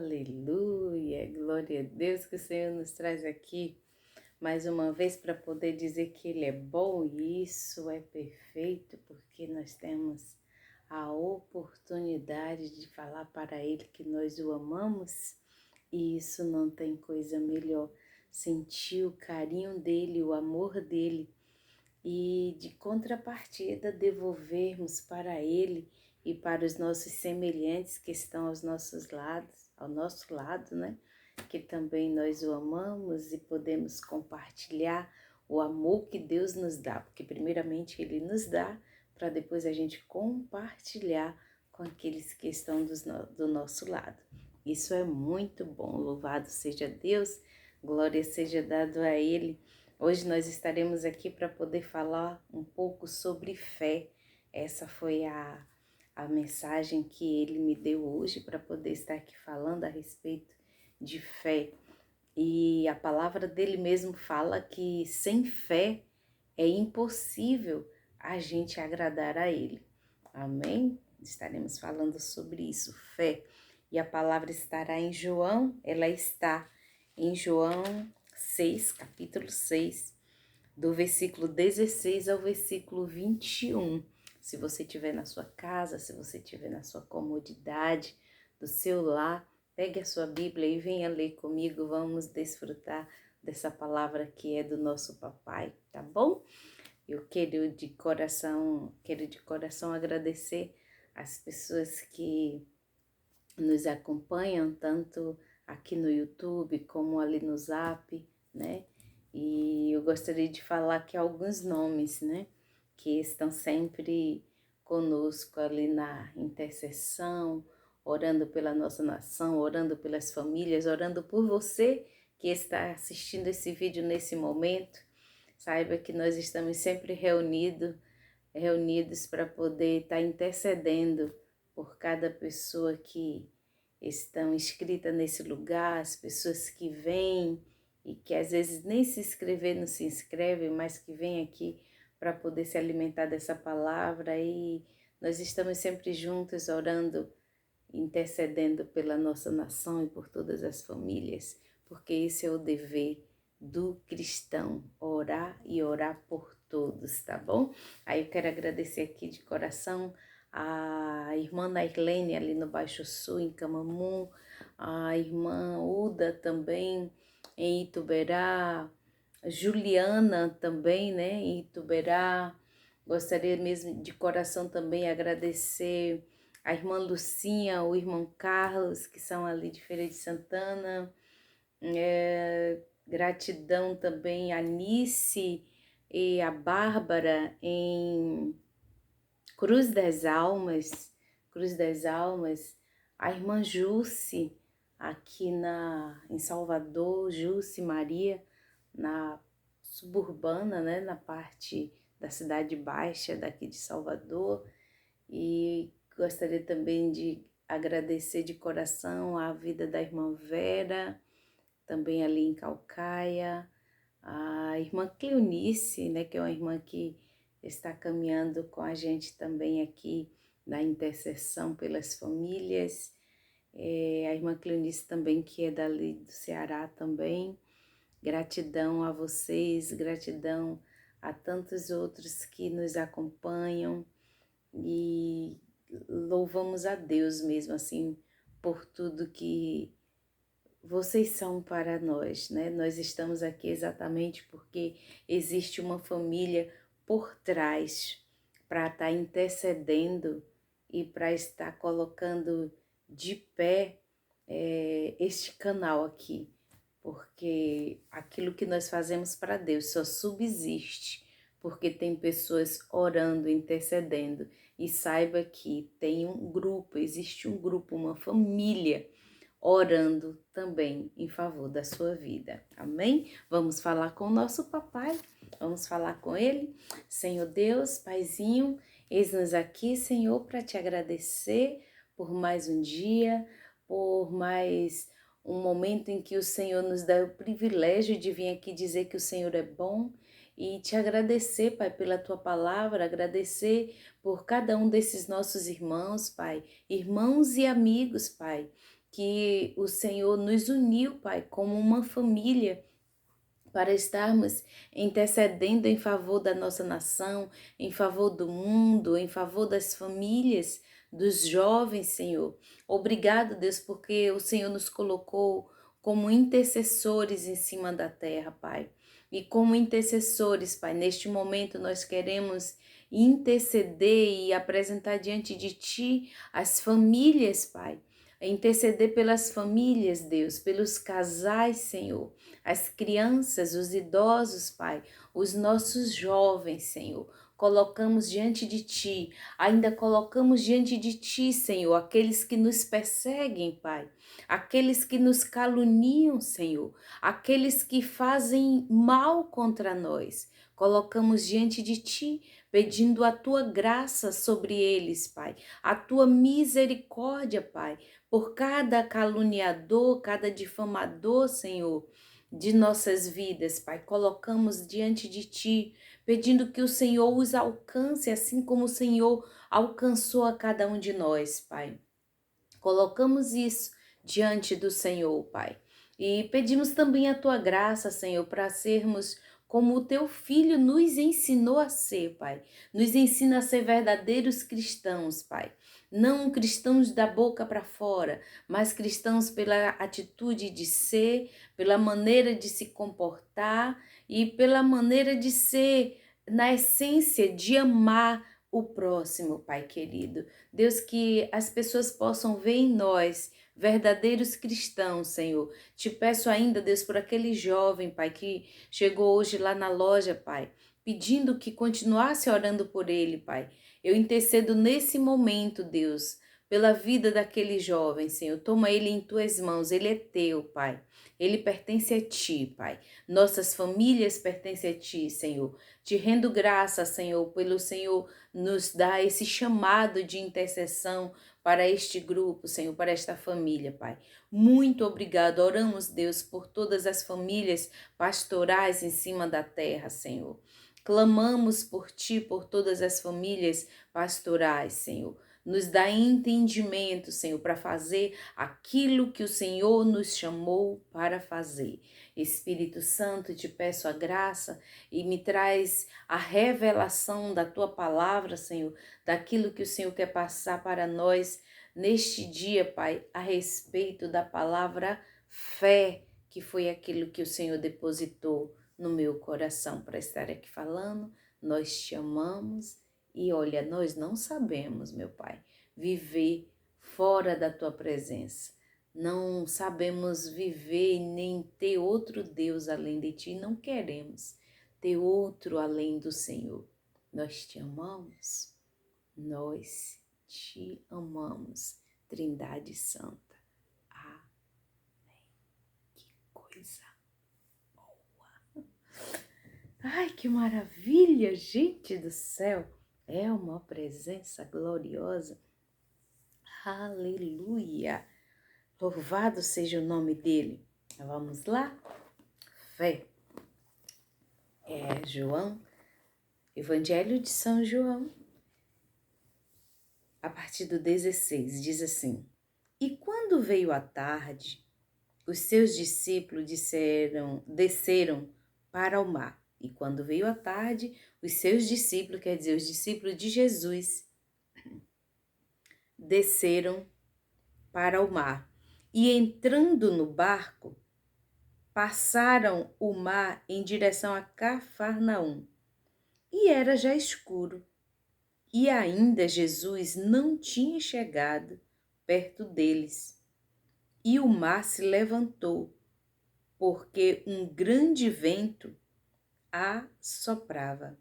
Aleluia, glória a Deus que o Senhor nos traz aqui mais uma vez para poder dizer que Ele é bom e isso é perfeito, porque nós temos a oportunidade de falar para Ele que nós o amamos e isso não tem coisa melhor. Sentir o carinho dEle, o amor dEle e de contrapartida devolvermos para Ele e para os nossos semelhantes que estão aos nossos lados, ao nosso lado, né? Que também nós o amamos e podemos compartilhar o amor que Deus nos dá, porque primeiramente Ele nos dá para depois a gente compartilhar com aqueles que estão do nosso lado. Isso é muito bom, louvado seja Deus, glória seja dado a Ele. Hoje nós estaremos aqui para poder falar um pouco sobre fé. Essa foi a mensagem que ele me deu hoje para poder estar aqui falando a respeito de fé. E a palavra dele mesmo fala que sem fé é impossível a gente agradar a ele. Amém? Estaremos falando sobre isso, fé. E a palavra estará em João, ela está em João 6, capítulo 6, do versículo 16 ao versículo 21. Se você estiver na sua casa, se você estiver na sua comodidade, do seu lar, pegue a sua Bíblia e venha ler comigo, vamos desfrutar dessa palavra que é do nosso papai, tá bom? Eu quero de coração agradecer as pessoas que nos acompanham, tanto aqui no YouTube como ali no Zap, né? E eu gostaria de falar aqui alguns nomes, né? Que estão sempre conosco ali na intercessão, orando pela nossa nação, orando pelas famílias, orando por você que está assistindo esse vídeo nesse momento. Saiba que nós estamos sempre reunidos para poder estar intercedendo por cada pessoa que estão inscritas nesse lugar, as pessoas que vêm e que às vezes nem se inscrever não se inscrevem, mas que vêm aqui para poder se alimentar dessa palavra e nós estamos sempre juntos orando, intercedendo pela nossa nação e por todas as famílias, porque esse é o dever do cristão, orar e orar por todos, tá bom? Aí eu quero agradecer aqui de coração a irmã Nairlene ali no Baixo Sul, em Camamu, a irmã Uda também em Ituberá, Juliana também, né, em Ituberá. Gostaria mesmo de coração também agradecer a irmã Lucinha, o irmão Carlos, que são ali de Feira de Santana. Gratidão também a Nice e a Bárbara em Cruz das Almas, a irmã Jússi aqui em Salvador, Jússi Maria, na suburbana, né, na parte da Cidade Baixa daqui de Salvador. E gostaria também de agradecer de coração a vida da irmã Vera, também ali em Calcaia, a irmã Cleonice, né, que é uma irmã que está caminhando com a gente também aqui na intercessão pelas famílias, a irmã Cleonice também, que é dali do Ceará também. Gratidão a vocês, gratidão a tantos outros que nos acompanham e louvamos a Deus mesmo assim por tudo que vocês são para nós, né? Nós estamos aqui exatamente porque existe uma família por trás para estar intercedendo e para estar colocando de pé este canal aqui, porque aquilo que nós fazemos para Deus só subsiste porque tem pessoas orando, intercedendo. E saiba que tem um grupo, existe um grupo, uma família orando também em favor da sua vida. Amém? Vamos falar com o nosso papai, vamos falar com ele. Senhor Deus, Paizinho, eis-nos aqui, Senhor, para te agradecer por mais um dia, por mais um momento em que o Senhor nos dá o privilégio de vir aqui dizer que o Senhor é bom e te agradecer, Pai, pela tua palavra, agradecer por cada um desses nossos irmãos, Pai, irmãos e amigos, Pai, que o Senhor nos uniu, Pai, como uma família, para estarmos intercedendo em favor da nossa nação, em favor do mundo, em favor das famílias, dos jovens, Senhor. Obrigado, Deus, porque o Senhor nos colocou como intercessores em cima da terra, Pai. E como intercessores, Pai, neste momento nós queremos interceder e apresentar diante de Ti as famílias, Pai. Interceder pelas famílias, Deus, pelos casais, Senhor, as crianças, os idosos, Pai, os nossos jovens, Senhor. Colocamos diante de Ti, ainda colocamos diante de Ti, Senhor, aqueles que nos perseguem, Pai, aqueles que nos caluniam, Senhor, aqueles que fazem mal contra nós. Colocamos diante de Ti, pedindo a Tua graça sobre eles, Pai, a Tua misericórdia, Pai, por cada caluniador, cada difamador, Senhor, de nossas vidas, Pai. Colocamos diante de Ti, pedindo que o Senhor os alcance, assim como o Senhor alcançou a cada um de nós, Pai. Colocamos isso diante do Senhor, Pai. E pedimos também a Tua graça, Senhor, para sermos como o Teu Filho nos ensinou a ser, Pai. Nos ensina a ser verdadeiros cristãos, Pai. Não cristãos da boca para fora, mas cristãos pela atitude de ser, pela maneira de se comportar e pela maneira de ser, na essência, de amar o próximo, Pai querido. Deus, que as pessoas possam ver em nós verdadeiros cristãos, Senhor. Te peço ainda, Deus, por aquele jovem, Pai, que chegou hoje lá na loja, Pai, pedindo que continuasse orando por ele, Pai. Eu intercedo nesse momento, Deus, pela vida daquele jovem, Senhor. Toma ele em tuas mãos, ele é teu, Pai. Ele pertence a ti, Pai. Nossas famílias pertencem a ti, Senhor. Te rendo graça, Senhor, pelo Senhor nos dar esse chamado de intercessão para este grupo, Senhor, para esta família, Pai. Muito obrigado. Oramos, Deus, por todas as famílias pastorais em cima da terra, Senhor. Clamamos por Ti, por todas as famílias pastorais, Senhor. Nos dá entendimento, Senhor, para fazer aquilo que o Senhor nos chamou para fazer. Espírito Santo, te peço a graça e me traz a revelação da Tua palavra, Senhor, daquilo que o Senhor quer passar para nós neste dia, Pai, a respeito da palavra fé, que foi aquilo que o Senhor depositou no meu coração para estar aqui falando. Nós te amamos e olha, nós não sabemos, meu Pai, viver fora da Tua presença. Não sabemos viver nem ter outro Deus além de Ti, não queremos ter outro além do Senhor. Nós te amamos, nós te amamos, Trindade Santa. Amém. Que coisa boa. Ai, que maravilha, gente do céu. É uma presença gloriosa. Aleluia. Louvado seja o nome dele. Vamos lá? Fé. João, Evangelho de São João, a partir do 16, diz assim: E quando veio a tarde, os seus discípulos desceram para o mar. E quando veio a tarde, os seus discípulos, quer dizer, os discípulos de Jesus, desceram para o mar. E entrando no barco, passaram o mar em direção a Cafarnaum. E era já escuro. E ainda Jesus não tinha chegado perto deles. E o mar se levantou, porque um grande vento assoprava.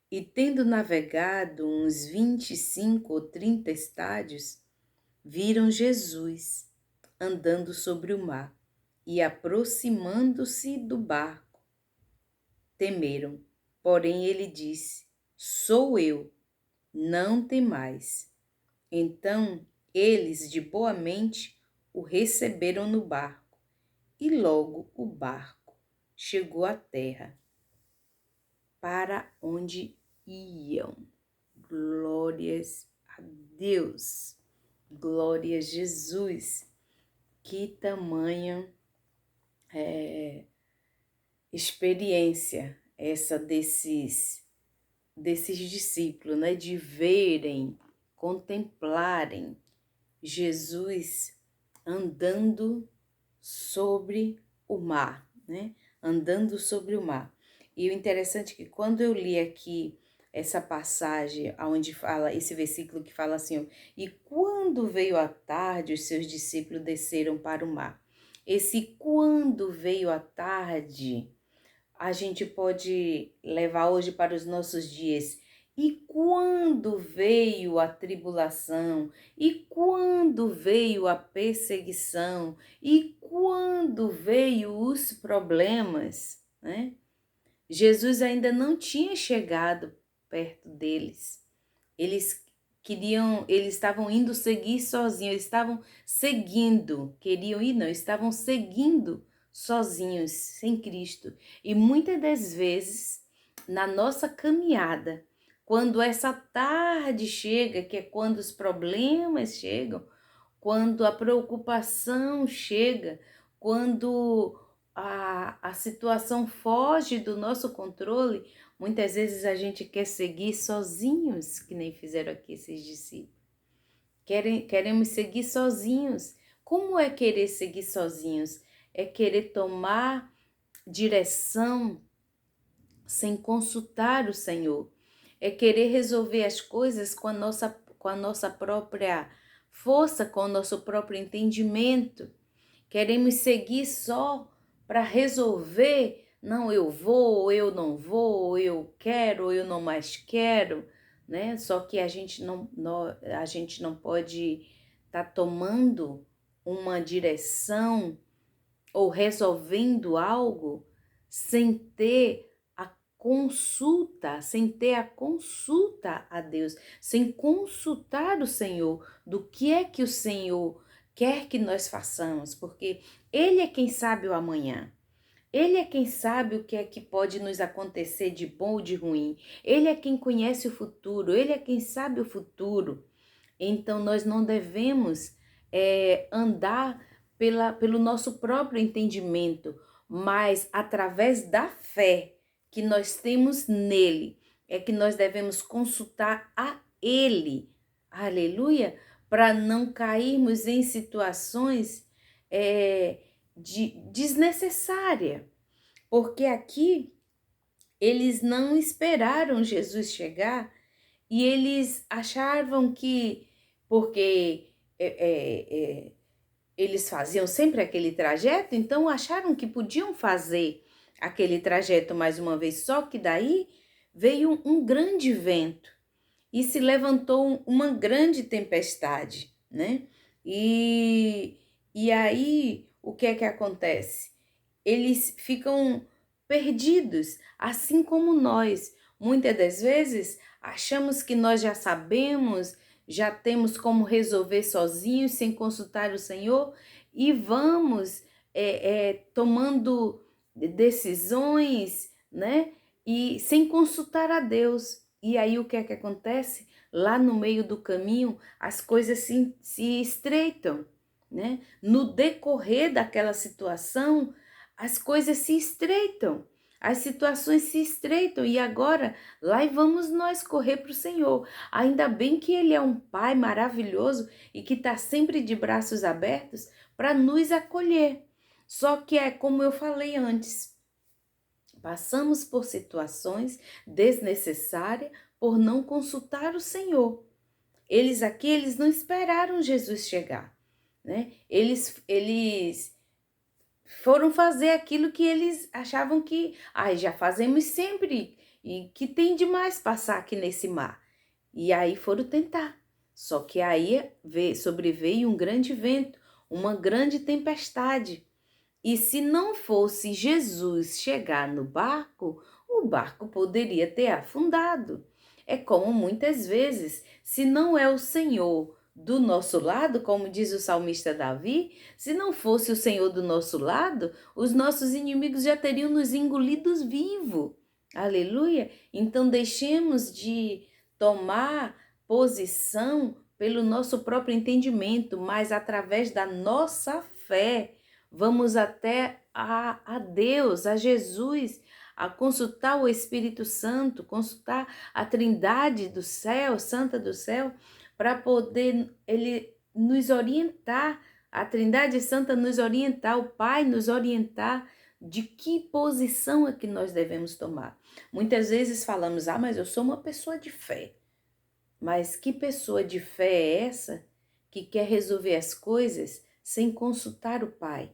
E tendo navegado uns 25 ou 30 estádios, viram Jesus andando sobre o mar e aproximando-se do barco. Temeram, porém ele disse: Sou eu, não temais. Então eles de boa mente o receberam no barco, e logo o barco chegou à terra, para onde iam. Glórias a Deus. Glória a Jesus. Que tamanha experiência essa desses discípulos, né? De verem, contemplarem Jesus andando sobre o mar, né? Andando sobre o mar. E o interessante é que quando eu li aqui essa passagem onde fala, esse versículo que fala assim, ó, e quando veio a tarde, os seus discípulos desceram para o mar. Esse quando veio a tarde, a gente pode levar hoje para os nossos dias. E quando veio a tribulação? E quando veio a perseguição? E quando veio os problemas, né? Jesus ainda não tinha chegado perto deles. Eles estavam indo seguir sozinhos, eles estavam seguindo, queriam ir não, estavam seguindo sozinhos, sem Cristo. E muitas das vezes, na nossa caminhada, quando essa tarde chega, que é quando os problemas chegam, quando a preocupação chega, quando a situação foge do nosso controle, muitas vezes a gente quer seguir sozinhos, que nem fizeram aqui esses discípulos. Queremos seguir sozinhos. Como é querer seguir sozinhos? É querer tomar direção sem consultar o Senhor. É querer resolver as coisas com a nossa própria força, com o nosso próprio entendimento. Queremos seguir só para resolver. Não, eu vou, eu não vou, eu quero, eu não mais quero, né? Só que a gente não pode estar tomando uma direção ou resolvendo algo sem ter sem ter a consulta a Deus, sem consultar o Senhor do que é que o Senhor quer que nós façamos, porque Ele é quem sabe o amanhã. Ele é quem sabe o que é que pode nos acontecer de bom ou de ruim. Ele é quem conhece o futuro, Ele é quem sabe o futuro. Então, nós não devemos andar pelo nosso próprio entendimento, mas através da fé que nós temos nele, é que nós devemos consultar a Ele, aleluia, para não cairmos em situações desnecessárias, porque aqui eles não esperaram Jesus chegar e eles achavam que, porque eles faziam sempre aquele trajeto, então acharam que podiam fazer aquele trajeto mais uma vez, só que daí veio um grande vento e se levantou uma grande tempestade, né? E aí, o que é que acontece? Eles ficam perdidos, assim como nós. Muitas das vezes achamos que nós já sabemos, já temos como resolver sozinhos, sem consultar o Senhor, e vamos tomando decisões, né? E sem consultar a Deus. E aí o que é que acontece? Lá no meio do caminho, as coisas se estreitam, né? No decorrer daquela situação, as coisas se estreitam, as situações se estreitam e agora lá vamos nós correr para o Senhor. Ainda bem que Ele é um Pai maravilhoso e que está sempre de braços abertos para nos acolher. Só que é como eu falei antes, passamos por situações desnecessárias por não consultar o Senhor. Eles não esperaram Jesus chegar, né? Eles foram fazer aquilo que eles achavam que já fazemos sempre e que tem demais passar aqui nesse mar. E aí foram tentar. Só que aí sobreveio um grande vento, uma grande tempestade. E se não fosse Jesus chegar no barco, o barco poderia ter afundado. É como muitas vezes, se não é o Senhor do nosso lado, como diz o salmista Davi, se não fosse o Senhor do nosso lado, os nossos inimigos já teriam nos engolidos vivos. Aleluia! Então deixemos de tomar posição pelo nosso próprio entendimento, mas através da nossa fé. Vamos até a Deus, a Jesus, a consultar o Espírito Santo, consultar a Trindade do céu, Santa do céu, para poder ele nos orientar, a Trindade Santa nos orientar, o Pai nos orientar de que posição é que nós devemos tomar. Muitas vezes falamos, mas eu sou uma pessoa de fé. Mas que pessoa de fé é essa que quer resolver as coisas sem consultar o Pai,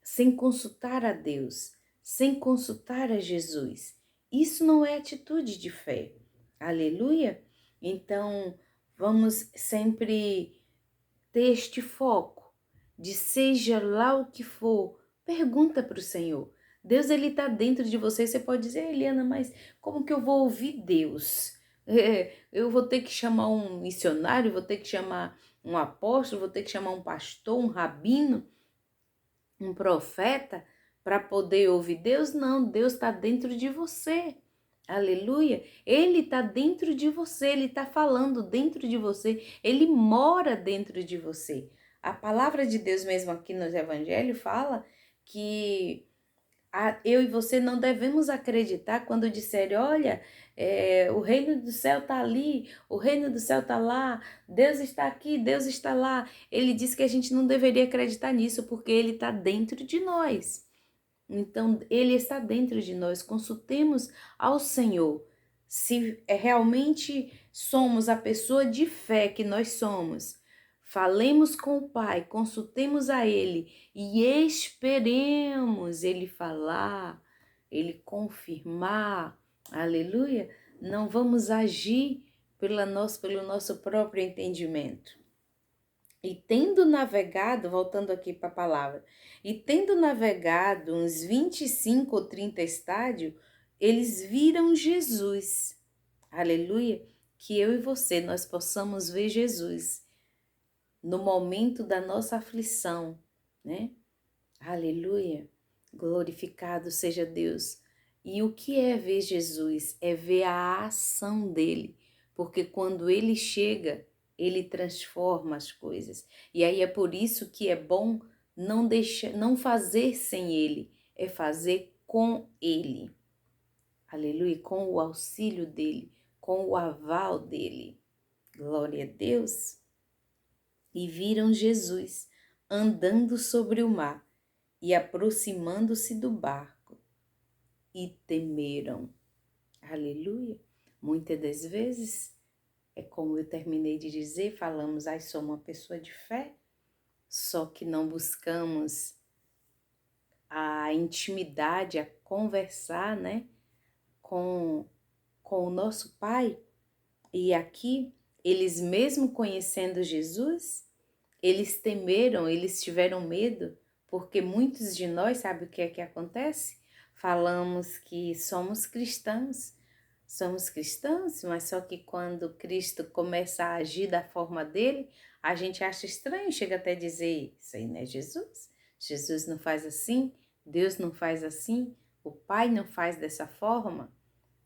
sem consultar a Deus, sem consultar a Jesus? Isso não é atitude de fé. Aleluia? Então, vamos sempre ter este foco de seja lá o que for, pergunta para o Senhor. Deus, ele está dentro de você. Você pode dizer, Eliana, mas como que eu vou ouvir Deus? Eu vou ter que chamar um missionário, vou ter que chamar um apóstolo, vou ter que chamar um pastor, um rabino, um profeta para poder ouvir Deus? Não, Deus está dentro de você. Aleluia. Ele está dentro de você, ele está falando dentro de você, ele mora dentro de você. A palavra de Deus mesmo aqui nos evangelhos fala que eu e você não devemos acreditar quando disserem, olha, o reino do céu está ali, o reino do céu está lá, Deus está aqui, Deus está lá. Ele diz que a gente não deveria acreditar nisso porque ele está dentro de nós. Então, ele está dentro de nós. Consultemos ao Senhor. Se realmente somos a pessoa de fé que nós somos, falemos com o Pai, consultemos a Ele e esperemos Ele falar, Ele confirmar. Aleluia! Não vamos agir pelo nosso próprio entendimento. E tendo navegado, voltando aqui para a palavra, e tendo navegado uns 25 ou 30 estádios, eles viram Jesus. Aleluia! Que eu e você, nós possamos ver Jesus no momento da nossa aflição, né? Aleluia! Glorificado seja Deus. E o que é ver Jesus? É ver a ação dele, porque quando ele chega, ele transforma as coisas. E aí é por isso que é bom não fazer sem ele, é fazer com ele. Aleluia, com o auxílio dele, com o aval dele. Glória a Deus. E viram Jesus andando sobre o mar e aproximando-se do barco, e temeram. Aleluia. Muitas das vezes, é como eu terminei de dizer, falamos, sou uma pessoa de fé, só que não buscamos a intimidade, a conversar, né, com o nosso Pai. E aqui, eles mesmo conhecendo Jesus, eles temeram, eles tiveram medo, porque muitos de nós, sabe o que é que acontece? Falamos que somos cristãos, mas só que quando Cristo começa a agir da forma dele, a gente acha estranho, chega até a dizer, isso aí não é Jesus? Jesus não faz assim, Deus não faz assim, o Pai não faz dessa forma.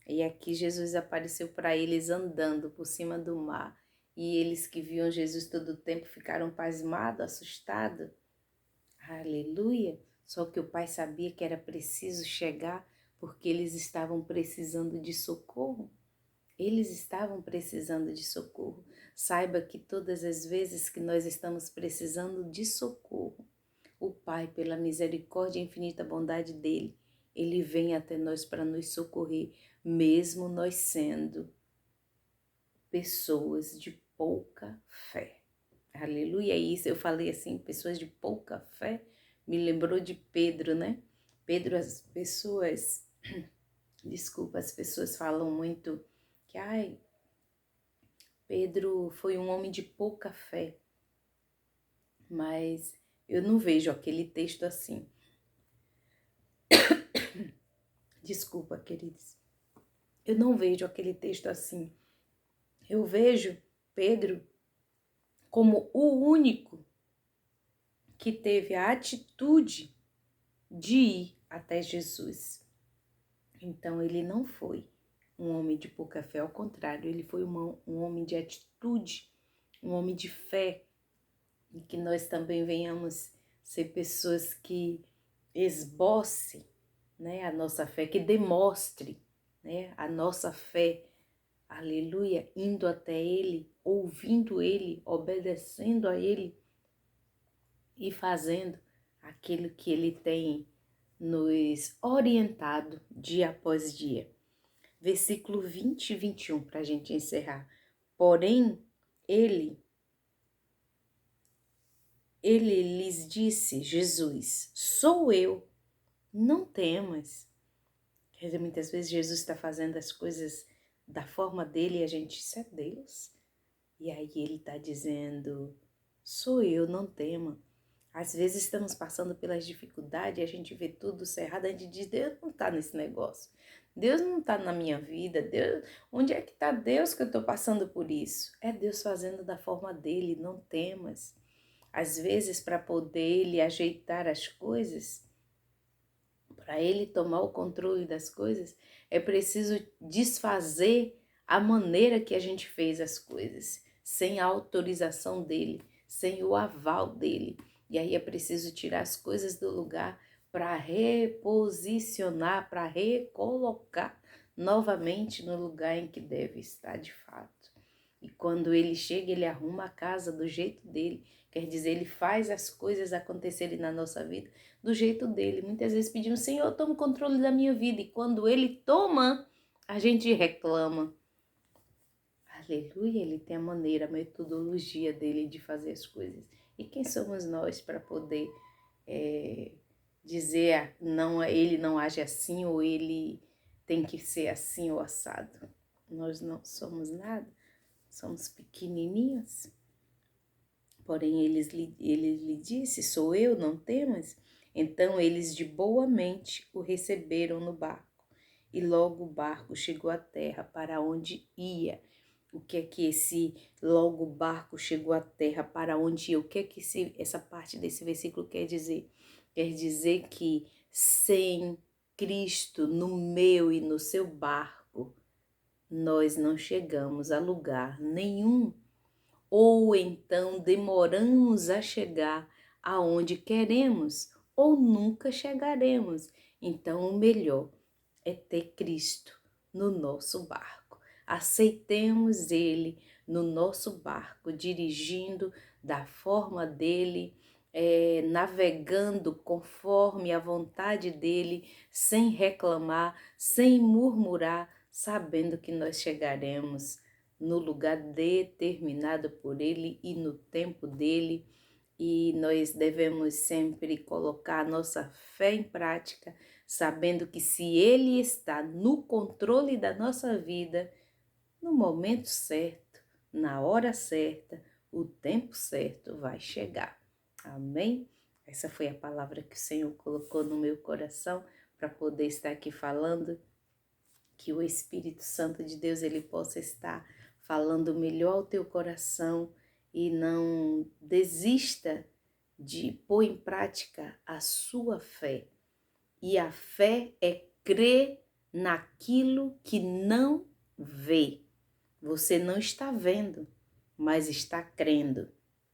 E aqui Jesus apareceu para eles andando por cima do mar. E eles que viam Jesus todo o tempo ficaram pasmados, assustados. Aleluia! Só que o Pai sabia que era preciso chegar porque eles estavam precisando de socorro. Eles estavam precisando de socorro. Saiba que todas as vezes que nós estamos precisando de socorro, o Pai, pela misericórdia e infinita bondade dele, ele vem até nós para nos socorrer, mesmo nós sendo pessoas de pouca fé. Aleluia, isso eu falei assim, pessoas de pouca fé, me lembrou de Pedro, né? Pedro, as pessoas falam muito que, Pedro foi um homem de pouca fé, mas eu não vejo aquele texto assim. Desculpa, queridos. Eu não vejo aquele texto assim. Eu vejo Pedro como o único que teve a atitude de ir até Jesus. Então, ele não foi um homem de pouca fé, ao contrário, ele foi um homem de atitude, um homem de fé, e que nós também venhamos ser pessoas que esboce, né, a nossa fé, que demonstre, né, a nossa fé, aleluia, indo até Ele, ouvindo Ele, obedecendo a Ele e fazendo aquilo que Ele tem nos orientado dia após dia. Versículo 20 e 21, para a gente encerrar. Porém, ele lhes disse, Jesus, sou eu, não temas. Quer dizer, muitas vezes Jesus está fazendo as coisas da forma dele e a gente, isso é Deus. E aí ele está dizendo, sou eu, não tema. Às vezes estamos passando pelas dificuldades e a gente vê tudo cerrado, a gente diz, Deus não está nesse negócio. Deus não está na minha vida. Deus, onde é que está Deus que eu estou passando por isso? É Deus fazendo da forma dele, não temas. Às vezes, para poder ele ajeitar as coisas, para ele tomar o controle das coisas, é preciso desfazer a maneira que a gente fez as coisas, sem a autorização dele, sem o aval dele. E aí é preciso tirar as coisas do lugar para reposicionar, para recolocar novamente no lugar em que deve estar de fato. E quando ele chega, ele arruma a casa do jeito dele. Quer dizer, ele faz as coisas acontecerem na nossa vida do jeito dele. Muitas vezes pedimos, Senhor, toma o controle da minha vida. E quando ele toma, a gente reclama. Aleluia, ele tem a maneira, a metodologia dele de fazer as coisas. E quem somos nós para poder dizer, não, ele não age assim, ou ele tem que ser assim ou assado? Nós não somos nada, somos pequenininhos. Porém, ele lhe disse, sou eu, não temas? Então eles de boa mente o receberam no barco. E logo o barco chegou à terra para onde ia. O que é que esse logo o barco chegou à terra para onde ia? O que é que essa parte desse versículo quer dizer? Quer dizer que sem Cristo no meu e no seu barco, nós não chegamos a lugar nenhum. Ou então demoramos a chegar aonde queremos, ou nunca chegaremos. Então, o melhor é ter Cristo no nosso barco. Aceitemos Ele no nosso barco, dirigindo da forma dele, navegando conforme a vontade dele, sem reclamar, sem murmurar, sabendo que nós chegaremos no lugar determinado por ele e no tempo dele. E nós devemos sempre colocar a nossa fé em prática, sabendo que se Ele está no controle da nossa vida, no momento certo, na hora certa, o tempo certo vai chegar. Amém? Essa foi a palavra que o Senhor colocou no meu coração para poder estar aqui falando, que o Espírito Santo de Deus ele possa estar falando melhor ao teu coração e não desista de pôr em prática a sua fé. E a fé é crer naquilo que não vê. Você não está vendo, mas está crendo.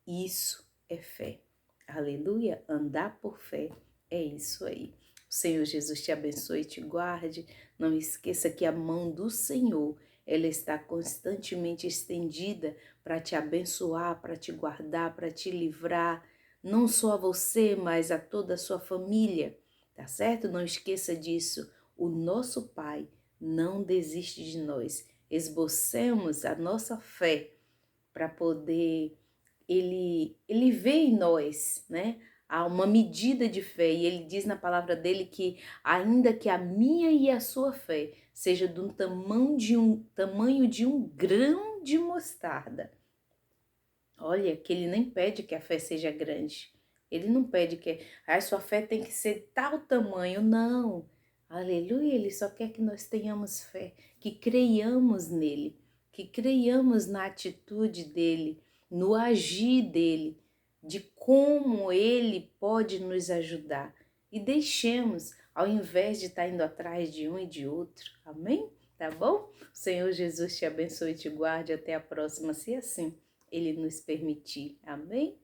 Isso é fé. Aleluia! Andar por fé é isso aí. O Senhor Jesus te abençoe e te guarde. Não esqueça que a mão do Senhor, ela está constantemente estendida para te abençoar, para te guardar, para te livrar. Não só a você, mas a toda a sua família. Tá certo? Não esqueça disso. O nosso Pai não desiste de nós. Esbocemos a nossa fé para poder ele vê em nós, né? Há uma medida de fé e ele diz na palavra dele que ainda que a minha e a sua fé seja do tamanho de um grão de mostarda. Olha, que ele nem pede que a fé seja grande. Ele não pede que a sua fé tem que ser tal tamanho, não. Aleluia, ele só quer que nós tenhamos fé, que creiamos nele, que creiamos na atitude dele, no agir dele, de como ele pode nos ajudar. E deixemos, ao invés de estar indo atrás de um e de outro. Amém? Tá bom? O Senhor Jesus te abençoe e te guarde. Até a próxima, se assim Ele nos permitir. Amém?